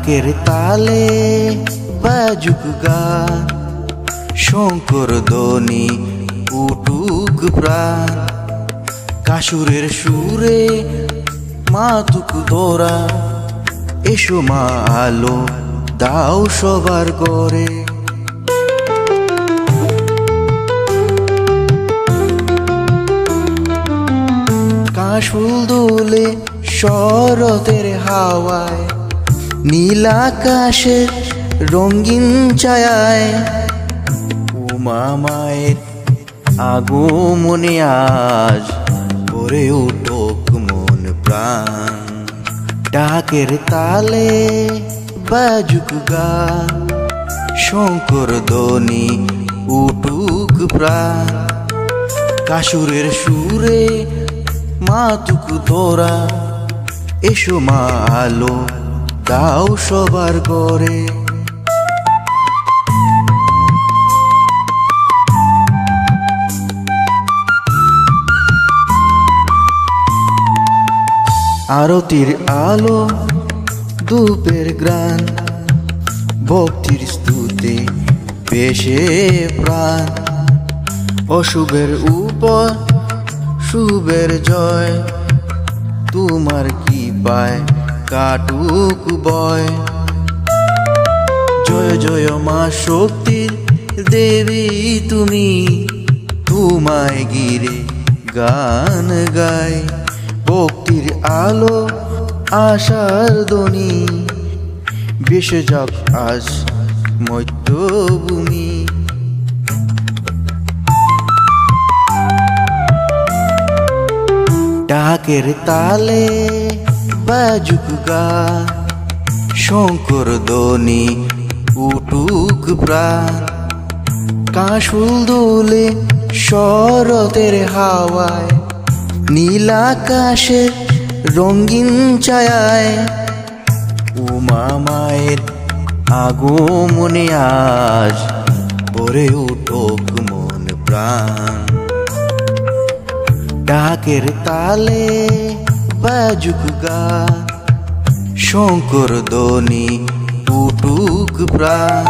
ডাকের তালে বাজুক গান, শঙ্কর ধ্বনি উঠুক প্রাণ। কাসুরের সুরে মাতুক ধরা, এসো মা আলো দাও সবার করে। কাশফুল দোলে শরতের হাওয়ায়, নীল আকাশের রঙিন ছায়ায়। উমা মায়ের আগমনে আজ ভরে উঠুক মন প্রাণ। ডাকের তালে বাজুক গান, শঙ্কর ধ্বনি উঠুক প্রাণ। কাসুরের সুরে মাতুক ধরা, এসো মা আলো দাও সবার করে। আরতির আলো ধূপের গ্রান, ভক্তির স্তুতি পেশে প্রাণ। অশুভের উপর শুভের জয়, তোমার কি পায় কাটুক বয়। জয় জয় মা শক্তির দেবী তুমি, তোমায় গিরে গান গায়। ভক্তির আলো আশার ধ্বনি, বেশে যাক আজ মধ্যভূমি। ডাকের তালে বাজুক গান, শঙ্কর ধ্বনি উঠুক প্রাণ। কাশফুল দোলে শরতের হাওয়ায়, নীল আকাশের রঙিন ছায়ায়। উমা মায়ের আগমনে আজ ভরে উঠুক মন প্রাণ। ডাকের তালে বাজুক গান, শঙ্কর ধ্বনি উঠুক প্রাণ।